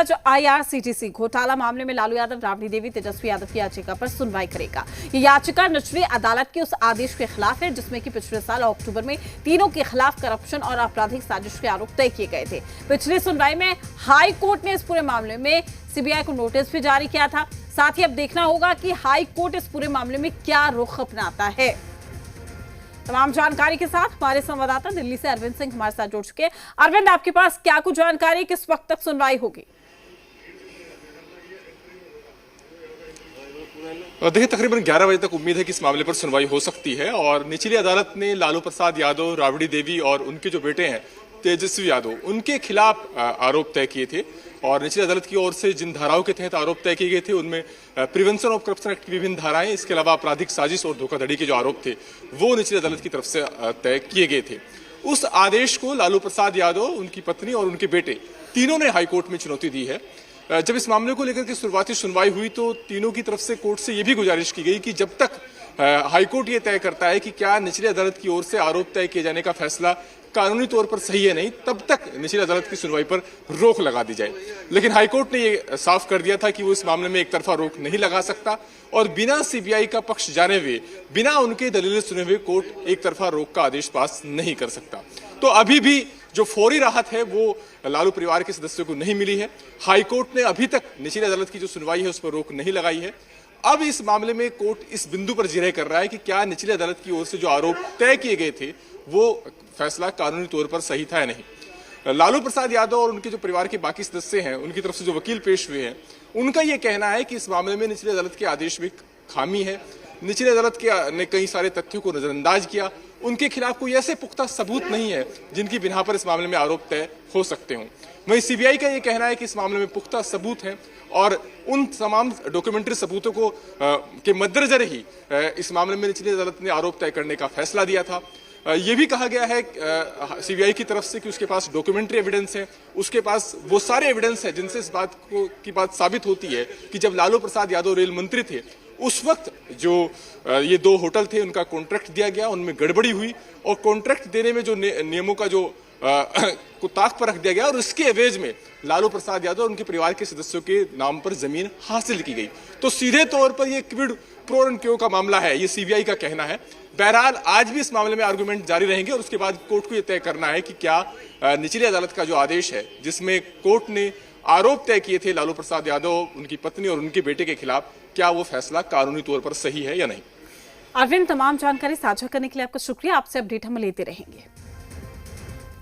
जो आईआरसीटीसी घोटाला मामले में लालू यादव, राबड़ी देवी, तेजस्वी यादव की याचिका पर सुनवाई करेगा। ये याचिका निचली अदालत के उस आदेश के खिलाफ है जिसमें कि पिछले साल अक्टूबर में तीनों के खिलाफ करप्शन और आपराधिक साजिश के आरोप तय किए गए थे। पिछली सुनवाई में हाई कोर्ट ने इस पूरे मामले में सीबीआई को नोटिस भी जारी किया था। साथ ही अब देखना होगा कि हाई कोर्ट इस पूरे मामले में क्या रुख अपनाता है। तमाम जानकारी के साथ हमारे संवाददाता दिल्ली से अरविंद सिंह हमारे साथ जुड़ चुके हैं। अरविंद, आपके पास क्या कुछ जानकारी, किस वक्त तक सुनवाई होगी? देखिए, तकरीबन 11 बजे तक उम्मीद है कि इस मामले पर सुनवाई हो सकती है। और निचली अदालत ने लालू प्रसाद यादव, राबड़ी देवी और उनके जो बेटे हैं तेजस्वी यादव, उनके खिलाफ आरोप तय किए थे। और निचली अदालत की ओर से जिन धाराओं के तहत आरोप तय किए गए थे उनमें प्रिवेंशन ऑफ करप्शन एक्ट की विभिन्न धाराएं, इसके अलावा आपराधिक साजिश और धोखाधड़ी के जो आरोप थे वो निचली अदालत की तरफ से तय किए गए थे। उस आदेश को लालू प्रसाद यादव, उनकी पत्नी और उनके बेटे तीनों ने हाईकोर्ट में चुनौती दी है। जब इस मामले को लेकर के शुरुआती सुनवाई हुई तो तीनों की तरफ से कोर्ट से यह भी गुजारिश की गई कि जब तक हाईकोर्ट ये तय करता है कि क्या निचली अदालत की ओर से आरोप तय किए जाने का फैसला कानूनी तौर पर सही है नहीं, तब तक निचली अदालत की सुनवाई पर रोक लगा दी जाए। लेकिन हाईकोर्ट ने ये साफ कर दिया था कि वो इस मामले में एक तरफा रोक नहीं लगा सकता और बिना सीबीआई का पक्ष जाने हुए, बिना उनके दलीलें सुने हुए कोर्ट एक तरफा रोक का आदेश पास नहीं कर सकता। तो अभी भी जो फौरी राहत है वो लालू परिवार के सदस्यों को नहीं मिली है। हाईकोर्ट ने अभी तक निचली अदालत की जो सुनवाई है उस पर रोक नहीं लगाई है। अब इस मामले में कोर्ट इस बिंदु पर जिरह कर रहा है कि क्या निचली अदालत की ओर से जो आरोप तय किए गए थे वो फैसला कानूनी तौर पर सही था या नहीं। लालू प्रसाद यादव और उनके जो परिवार के बाकी सदस्य हैं, उनकी तरफ से जो वकील पेश हुए हैं, उनका यह कहना है कि इस मामले में निचली अदालत के आदेश में खामी है। निचली अदालत ने कई सारे तथ्यों को नजरअंदाज किया। उनके खिलाफ कोई ऐसे पुख्ता सबूत नहीं है जिनकी बिना पर इस मामले में आरोप तय हो सकते हों। वहीं सीबीआई का यह कहना है कि इस मामले में पुख्ता सबूत हैं और उन तमाम डॉक्यूमेंट्री सबूतों को के मद्देनजर ही इस मामले में निचली अदालत ने आरोप तय करने का फैसला दिया था। ये भी कहा गया है सीबीआई की तरफ से कि उसके पास डॉक्यूमेंट्री एविडेंस है, उसके पास वो सारे एविडेंस है जिनसे इस बात की बात साबित होती है कि जब लालू प्रसाद यादव रेल मंत्री थे उस वक्त जो ये दो होटल थे उनका कॉन्ट्रैक्ट दिया गया, उनमें गड़बड़ी हुई और कॉन्ट्रैक्ट देने में जो नियमों का जो को ताक पर रख दिया गया और इसके एवज में लालू प्रसाद यादव और उनके परिवार के सदस्यों के नाम पर जमीन हासिल की गई। तो सीधे तौर पर ये क्विड प्रो एंड क्यो का मामला है, ये सीबीआई का कहना है। बहरहाल आज भी इस मामले में आर्गुमेंट जारी रहेंगे और उसके बाद कोर्ट को यह तय करना है कि क्या निचली अदालत का जो आदेश है जिसमें कोर्ट ने आरोप तय किए थे लालू प्रसाद यादव, उनकी पत्नी और उनके बेटे के खिलाफ, क्या वो फैसला कानूनी तौर पर सही है या नहीं। अरविंद, तमाम जानकारी साझा करने के लिए आपका शुक्रिया। आपसे अपडेट हम लेते रहेंगे।